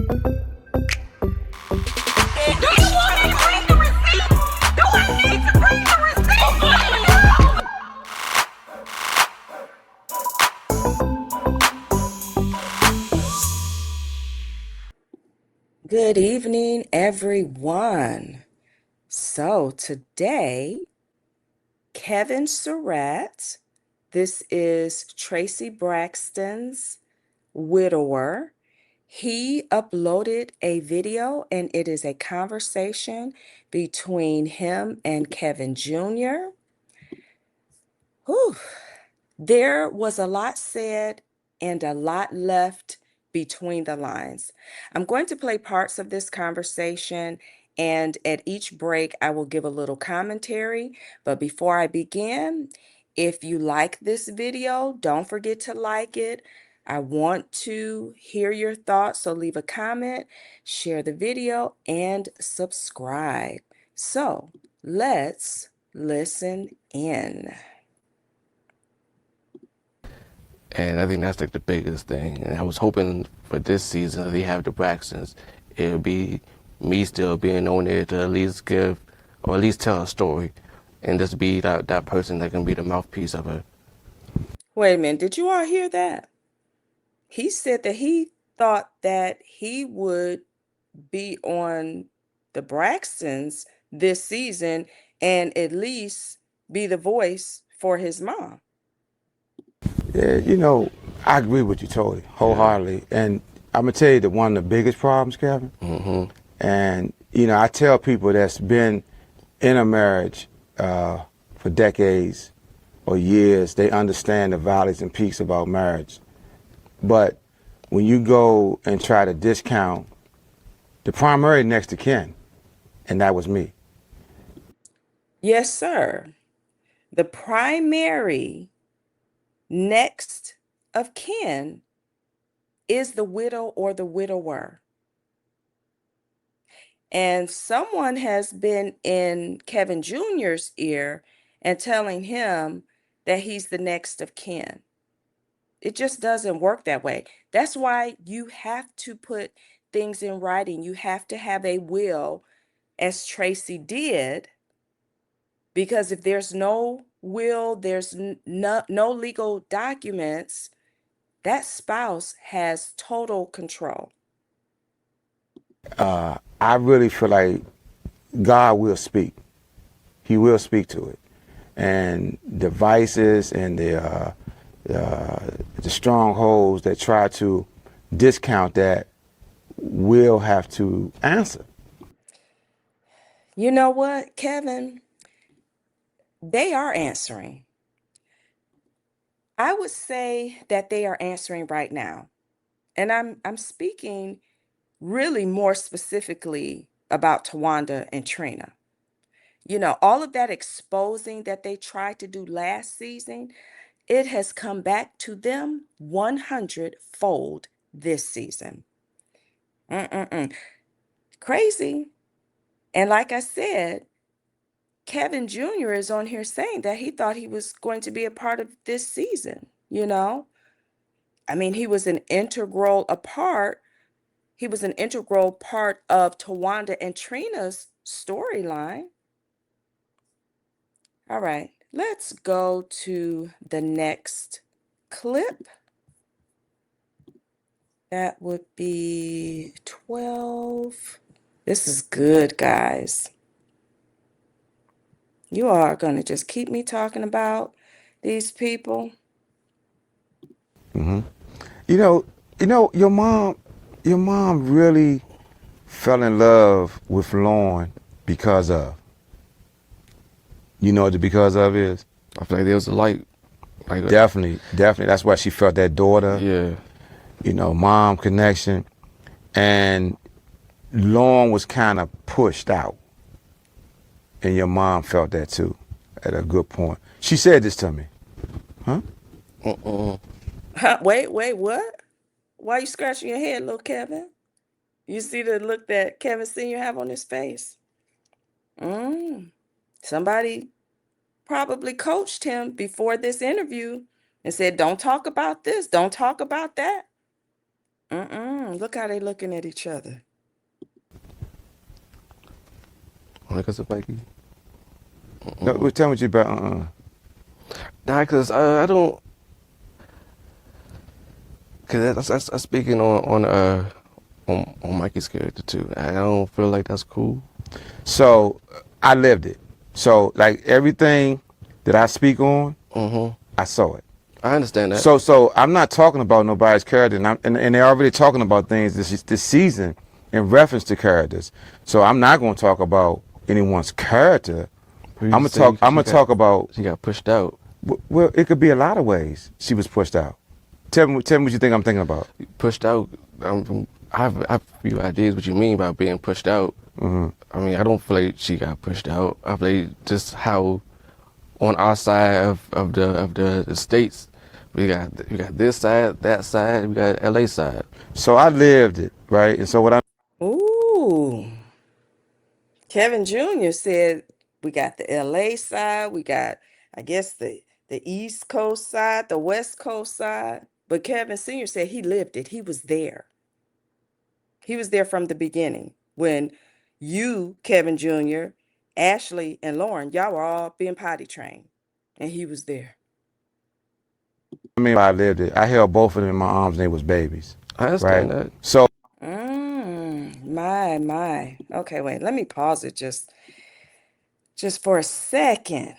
Do you want to bring the receipt? Do I need to bring the receipt? Good evening, everyone. So today, Kevin Surratt, this is Traci Braxton's widower. He uploaded a video and it is a conversation between him and Kevin Jr. Whew. There was a lot said and a lot left between the lines. I'm going to play parts of this conversation, and at each break, I will give a little commentary. But before I begin, if you like this video, don't forget to like it. I want to hear your thoughts, so leave a comment, share the video, and subscribe. So let's listen in. And I think that's like the biggest thing. And I was hoping for this season that they have the Braxtons, it would be me still being on there to at least give or at least tell a story and just be that person that can be the mouthpiece of it. Wait a minute, did you all hear that? He said that he thought that he would be on the Braxtons this season and at least be the voice for his mom. Yeah, I agree with you totally, wholeheartedly. And I'm gonna tell you that one of the biggest problems, Kevin. And I tell people that's been in a marriage for decades or years, they understand the valleys and peaks about marriage. But when you go and try to discount the primary next to kin, and that was me. Yes, sir. The primary next of kin is the widow or the widower. And someone has been in Kevin Jr.'s ear and telling him that he's the next of kin. It just doesn't work that way. That's why you have to put things in writing. You have to have a will, as Traci did, because if there's no will, there's no legal documents, that spouse has total control. I really feel like God will speak. He will speak to it. And the vices and the strongholds that try to discount that will have to answer. You know what, Kevin? They are answering. I would say that they are answering right now. And I'm speaking really more specifically about Towanda and Trina. All of that exposing that they tried to do last season, it has come back to them 100-fold this season. Crazy. And like I said, Kevin Jr. is on here saying that he thought he was going to be a part of this season, I mean, he was an integral part of Towanda and Trina's storyline. All right, let's go to the next clip. That would be 12. This is good, guys. You are going to just keep me talking about these people. Your mom really fell in love with Lauren because of. You know what the because of is? I feel like there was a light. Like Definitely. That's why she felt that daughter, yeah. Mom connection. And Lauren was kind of pushed out. And your mom felt that too, at a good point. She said this to me. Huh? Wait, what? Why are you scratching your head, little Kevin? You see the look that Kevin Sr. have on his face? Somebody probably coached him before this interview and said, don't talk about this, don't talk about that. Look Look how they looking at each other. Because of Mikey. No, tell me what you about. Nah, because I don't. Because that's speaking on Mikey's character too. I don't feel like that's cool. So I lived it. So like everything that I speak on, I saw it. I understand that. So I'm not talking about nobody's character, and they're already talking about things this season in reference to characters. So I'm not going to talk about anyone's character. I'm gonna talk about. She got pushed out. Well, it could be a lot of ways she was pushed out. Tell me what you think I'm thinking about. Pushed out. I have a few ideas what you mean by being pushed out. I mean, I don't feel like she got pushed out. I feel like just how on our side of the states, we got this side, that side, we got LA side. So I lived it, right? And so what I Ooh. Kevin Jr. said we got the LA side, we got, I guess, the East Coast side, the West Coast side. But Kevin Sr. said he lived it. He was there. He was there from the beginning when you, Kevin Jr., Ashlee, and Lauren, y'all were all being potty trained. And he was there. mean, I lived it. I held both of them in my arms, and they was babies. I understand Right. that. So My. Okay, wait, let me pause it just for a second.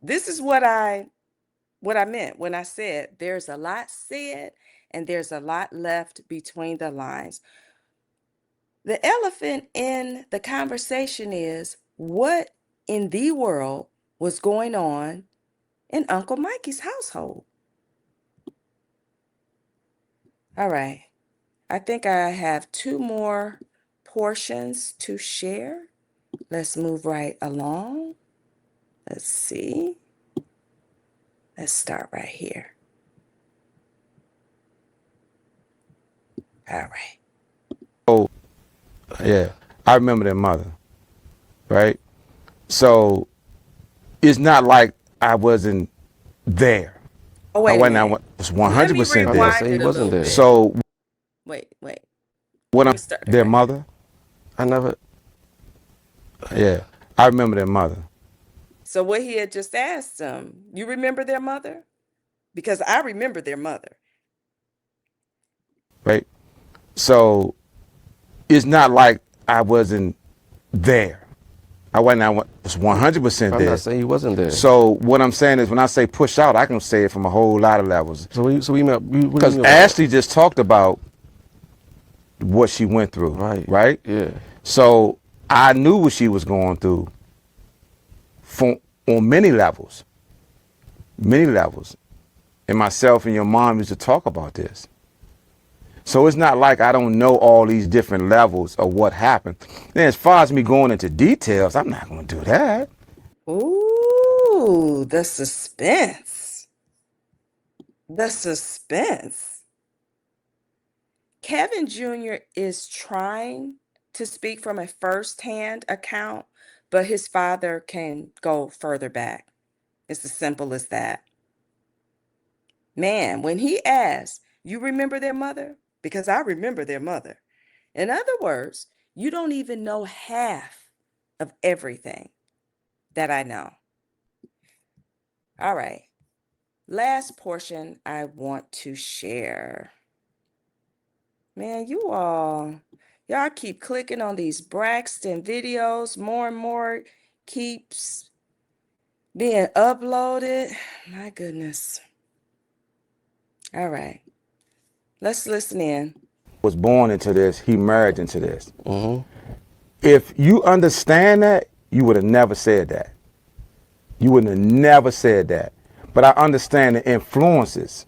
This is what I meant when I said there's a lot said and there's a lot left between the lines. The elephant in the conversation is what in the world was going on in Uncle Mikey's household. All right. I think I have 2 more portions to share. Let's move right along. Let's see. Let's start right here. All right. yeah, I remember their mother, right? So it's not like I wasn't there. Oh, wait a minute. I was 100% Let me there. rewind Say he it a wasn't little there. bit. So Wait. what Let I'm me start their right. mother, I never. yeah, I remember their mother. So what he had just asked them, you remember their mother? Because I remember their mother. Right? So it's not like I wasn't there. I was 100% I'm there. not saying he wasn't there. So what I'm saying is when I say push out, I can say it from a whole lot of levels. So we met. Because Ashlee just talked about what she went through. Right. Right? Yeah. So I knew what she was going through on many levels. Many levels. And myself and your mom used to talk about this. So it's not like I don't know all these different levels of what happened. Then as far as me going into details, I'm not going to do that. Ooh, the suspense. The suspense. Kevin Jr. is trying to speak from a first-hand account, but his father can go further back. It's as simple as that. Man, when he asked, you remember their mother? Because I remember their mother. In other words, you don't even know half of everything that I know. All right. Last portion I want to share. Man, y'all keep clicking on these Braxton videos. More and more keeps being uploaded. My goodness. All right. Let's listen in. Was born into this, he married into this. If you understand that, you would have never said that. You would have never said that. But I understand the influences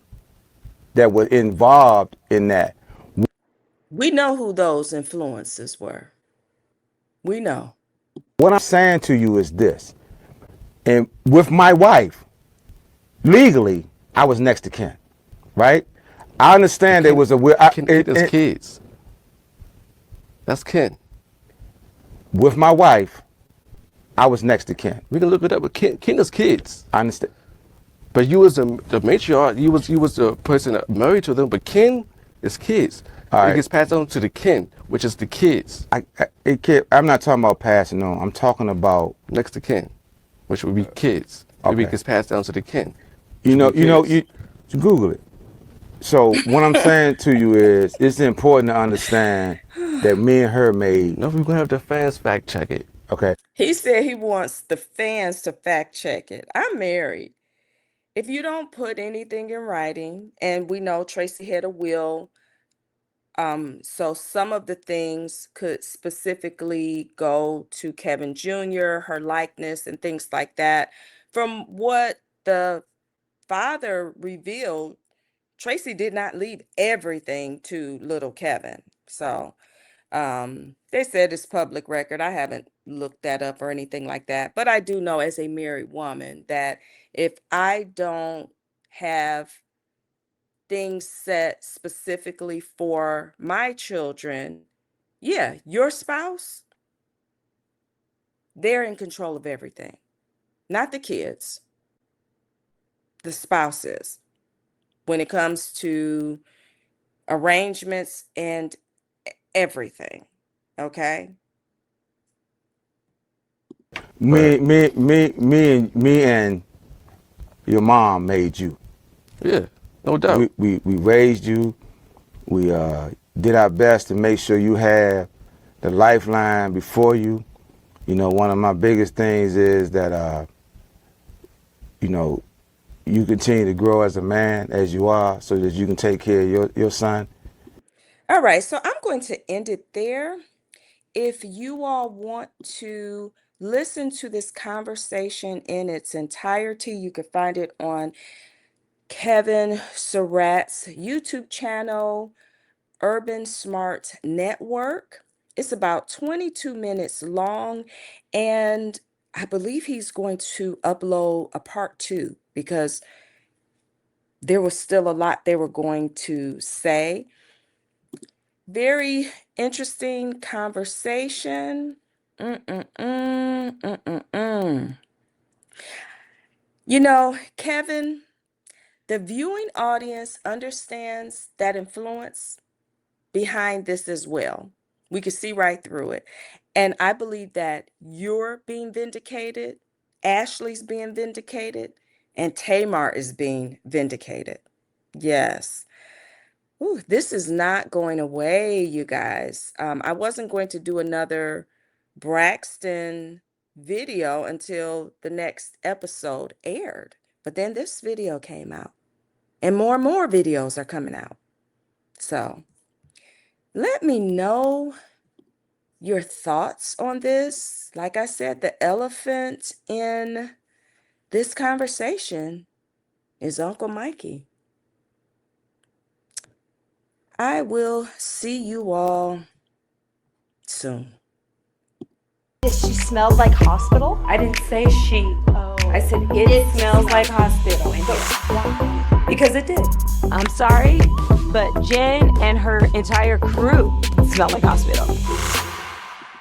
that were involved in that. We know who those influences were. We know. What I'm saying to you is this. And with my wife, legally, I was next to kin, right? I understand there was a There's kids. That's Ken. with my wife, I was next to kin. We can look it up. But Ken is kids. I understand. But you was the matriarch. You was the person that married to them. But Ken is kids. All It right. gets passed on to the kin, which is the kids I'm not talking about passing on. I'm talking about, next to kin, which would be kids. Okay. It gets passed down to the kin. you which would be kids. you Google it. So what I'm saying to you is, it's important to understand that me and her made. No, we're gonna have the fans fact check it. Okay. He said he wants the fans to fact check it. I'm married. If you don't put anything in writing, and we know Traci had a will, so some of the things could specifically go to Kevin Jr., her likeness, and things like that. From what the father revealed, Traci did not leave everything to little Kevin. So they said it's public record. I haven't looked that up or anything like that. But I do know as a married woman that if I don't have things set specifically for my children, yeah, your spouse, they're in control of everything. Not the kids, the spouses. When it comes to arrangements and everything. Okay? Me and your mom made you. Yeah, no doubt. We raised you. We did our best to make sure you have the lifeline before you. You know, one of my biggest things is that you know, you continue to grow as a man as you are, so that you can take care of your son. All right, so I'm going to end it there. If you all want to listen to this conversation in its entirety, you can find it on Kevin Surratt's YouTube channel, Urban Smart Network. It's about 22 minutes long, and I believe he's going to upload a part 2 because there was still a lot they were going to say. Very interesting conversation. You know, Kevin, the viewing audience understands that influence behind this as well. We can see right through it. And I believe that you're being vindicated, Ashlee's being vindicated, and Tamar is being vindicated. Yes. Ooh, this is not going away, you guys. I wasn't going to do another Braxton video until the next episode aired. But then this video came out, and more videos are coming out. So let me know your thoughts on this. Like I said, the elephant in this conversation is Uncle Mikey. I will see you all soon. She smelled like hospital? I didn't say she. Oh. I said it smells like hospital in here. Why? Because it did. I'm sorry, but Jen and her entire crew smell like hospital.